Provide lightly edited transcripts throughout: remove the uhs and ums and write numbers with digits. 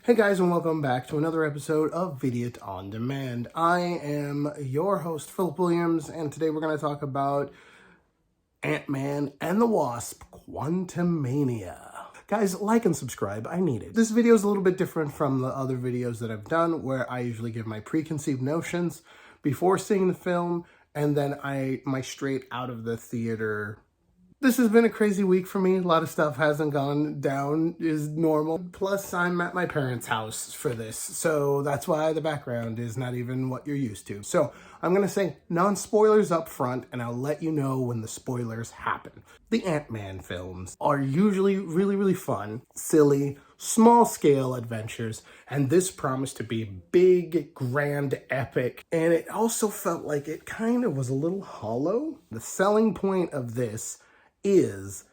Hey guys, and welcome back to another episode of Vidiot on Demand. I am your host, Philip Williams, and today we're going to talk about Ant-Man and the Wasp, Quantumania. Guys, like and subscribe, I need it. This video is a little bit different from the other videos that I've done, where I usually give my preconceived notions before seeing the film, and then my straight out of the theater. This has been a crazy week for me. A lot of stuff hasn't gone down as normal. Plus, I'm at my parents' house for this, so that's why the background is not even what you're used to. So I'm going to say non-spoilers up front, and I'll let you know when the spoilers happen. The Ant-Man films are usually really fun, silly, small-scale adventures, and this promised to be big, grand, epic, and it also felt like it kind of was a little hollow. The selling point of this is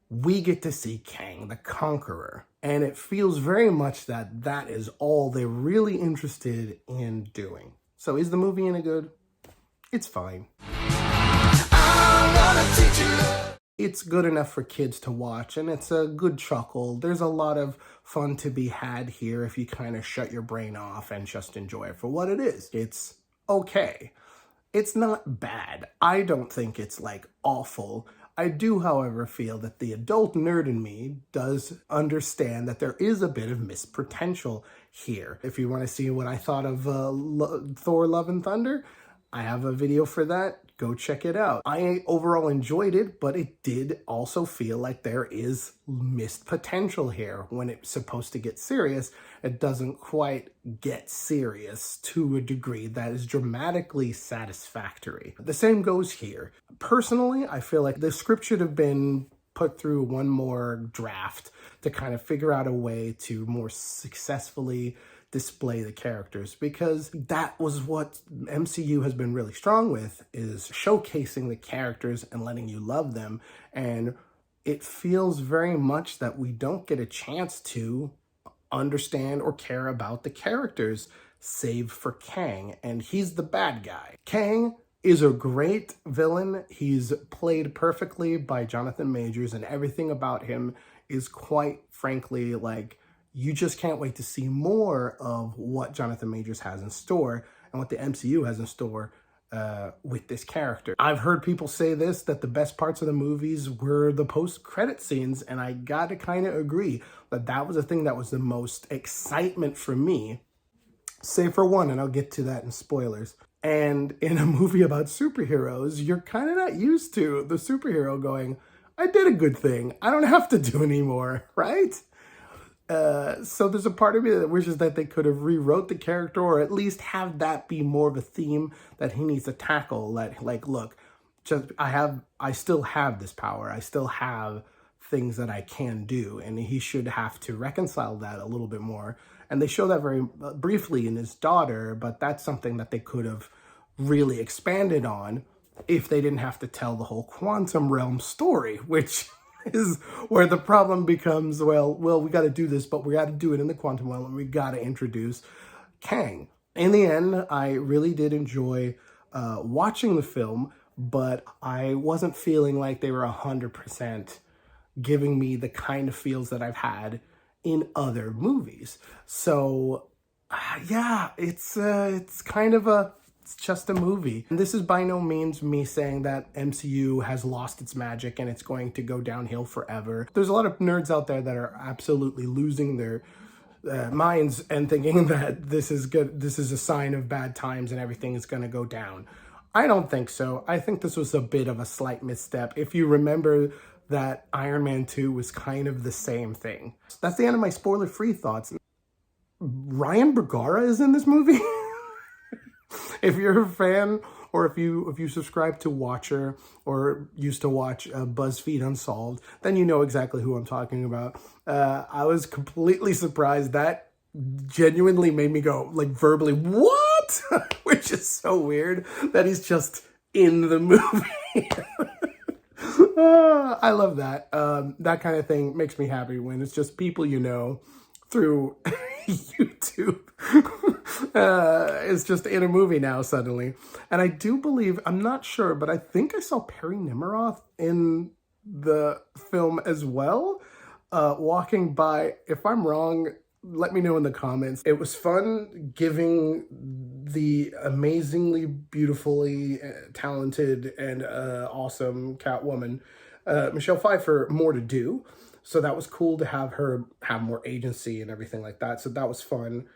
we get to see Kang the Conqueror, and it feels very much that that is all they're really interested in doing. So is the movie any good? It's fine. It's good enough for kids to watch, and it's a good chuckle. There's a lot of fun to be had here if you kind of shut your brain off and just enjoy it for what it is. It's okay. It's not bad. I don't think it's like awful. I do, however, feel that the adult nerd in me does understand that there is a bit of missed potential here. If you want to see what I thought of Thor: Love and Thunder, I have a video for that. Go check it out. I overall enjoyed it, but it did also feel like there is missed potential here. When it's supposed to get serious, it doesn't quite get serious to a degree that is dramatically satisfactory. The same goes here. Personally, I feel like the script should have been put through one more draft to kind of figure out a way to more successfully display the characters, because that was what MCU has been really strong with, is showcasing the characters and letting you love them. And it feels very much that we don't get a chance to understand or care about the characters, save for Kang, and he's the bad guy. Kang is a great villain. He's played perfectly by Jonathan Majors, and everything about him is quite frankly like, you just can't wait to see more of what Jonathan Majors has in store and what the MCU has in store with this character. I've heard people say this, that the best parts of the movies were the post-credit scenes, and I gotta kind of agree that that was the thing that was the most excitement for me, save for one, and I'll get to that in spoilers. And in a movie about superheroes, you're kind of not used to the superhero going, I did a good thing, I don't have to do anymore, right? So there's a part of me that wishes that they could have rewrote the character, or at least have that be more of a theme that he needs to tackle. Like, look, I still have this power. I still have things that I can do, and he should have to reconcile that a little bit more. And they show that very briefly in his daughter, but that's something that they could have really expanded on if they didn't have to tell the whole quantum realm story, which is where the problem becomes, well, we got to do this, but we got to do it in the quantum realm, and we got to introduce Kang. In the end, I really did enjoy watching the film, but I wasn't feeling like they were 100% giving me the kind of feels that I've had in other movies. So yeah, it's kind of it's just a movie. And this is by no means me saying that MCU has lost its magic and it's going to go downhill forever. There's a lot of nerds out there that are absolutely losing their minds and thinking that this is good, this is a sign of bad times and everything is going to go down. I don't think so. I think this was a bit of a slight misstep. If you remember that Iron Man 2 was kind of the same thing. That's the end of my spoiler-free thoughts. Ryan Bergara is in this movie? If you're a fan, or if you subscribe to Watcher or used to watch BuzzFeed Unsolved, then you know exactly who I'm talking about. I was completely surprised. That genuinely made me go, like, verbally, what? Which is so weird that he's just in the movie. I love that. That kind of thing makes me happy when it's just people you know through YouTube. It's just in a movie now suddenly. And I do believe, I'm not sure, but I think I saw Perry Nemiroff in the film as well, walking by. If I'm wrong, let me know in the comments. It was fun giving the amazingly, beautifully talented and awesome Catwoman, Michelle Pfeiffer, more to do. So that was cool to have her have more agency and everything like that. So that was fun.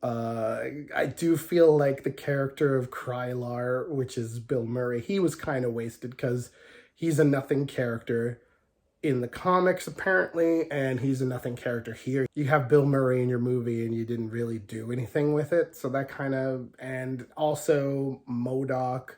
I do feel like the character of Krylar, which is Bill Murray, he was kind of wasted because he's a nothing character in the comics, apparently, and he's a nothing character here. You have Bill Murray in your movie and you didn't really do anything with it, so that kind of... And also MODOK,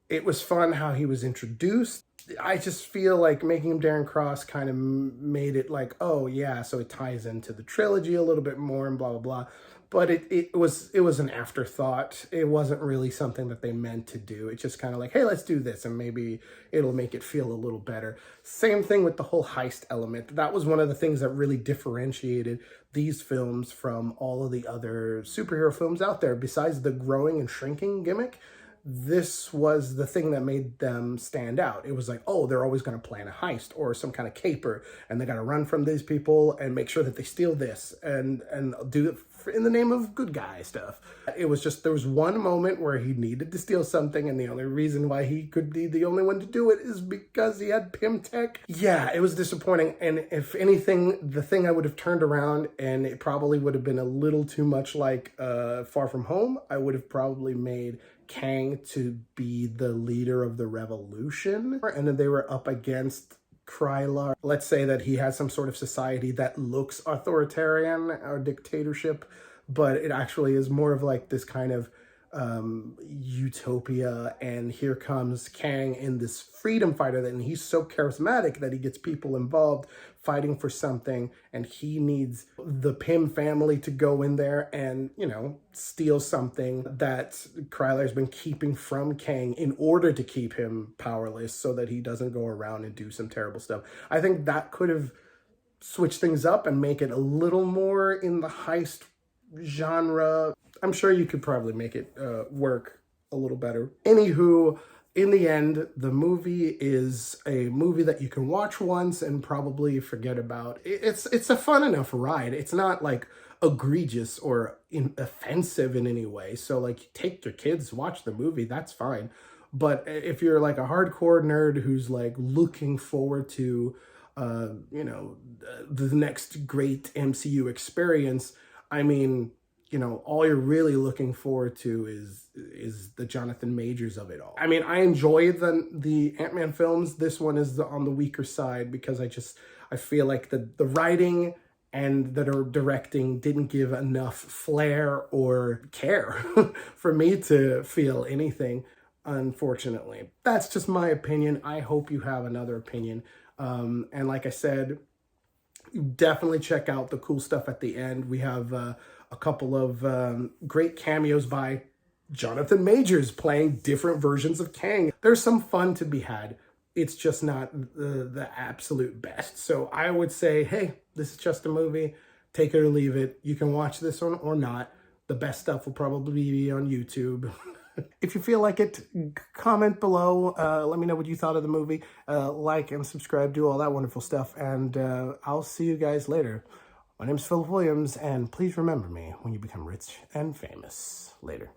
it was fun how he was introduced. I just feel like making him Darren Cross kind of made it like, oh yeah, so it ties into the trilogy a little bit more and blah, blah, blah. But it was an afterthought. It wasn't really something that they meant to do. It's just kind of like, hey, let's do this, and maybe it'll make it feel a little better. Same thing with the whole heist element. That was one of the things that really differentiated these films from all of the other superhero films out there. Besides the growing and shrinking gimmick, this was the thing that made them stand out. It was like, oh, they're always going to plan a heist or some kind of caper, and they got to run from these people and make sure that they steal this and do it in the name of good guy stuff. It was just, there was one moment where he needed to steal something, and the only reason why he could be the only one to do it is because he had Pym Tech. Yeah, it was disappointing. And if anything, the thing I would have turned around, and it probably would have been a little too much like Far From Home, I would have probably made Kang to be the leader of the revolution, and then they were up against Krylar. Let's say that he has some sort of society that looks authoritarian or dictatorship, but it actually is more of like this kind of utopia, and here comes Kang in this freedom fighter, and he's so charismatic that he gets people involved fighting for something, and he needs the Pym family to go in there and, you know, steal something that Krylar's been keeping from Kang in order to keep him powerless so that he doesn't go around and do some terrible stuff. I think that could have switched things up and make it a little more in the heist genre. I'm sure you could probably make it work a little better. Anywho, in the end, the movie is a movie that you can watch once and probably forget about. It's a fun enough ride. It's not like egregious or offensive in any way. So like, take your kids, watch the movie, that's fine. But if you're like a hardcore nerd who's like looking forward to, you know, the next great MCU experience, I mean, you know, all you're really looking forward to is the Jonathan Majors of it all. I mean, I enjoy the Ant-Man films. This one is on the weaker side because I feel like the writing and the directing didn't give enough flair or care for me to feel anything, unfortunately. That's just my opinion. I hope you have another opinion. And like I said, definitely check out the cool stuff at the end. We have a couple of great cameos by Jonathan Majors playing different versions of Kang. There's some fun to be had. It's just not the absolute best. So I would say, hey, this is just a movie. Take it or leave it. You can watch this one or not. The best stuff will probably be on YouTube. If you feel like it, comment below. Let me know what you thought of the movie. Like and subscribe, do all that wonderful stuff. And I'll see you guys later. My name is Philip Williams, and please remember me when you become rich and famous. Later.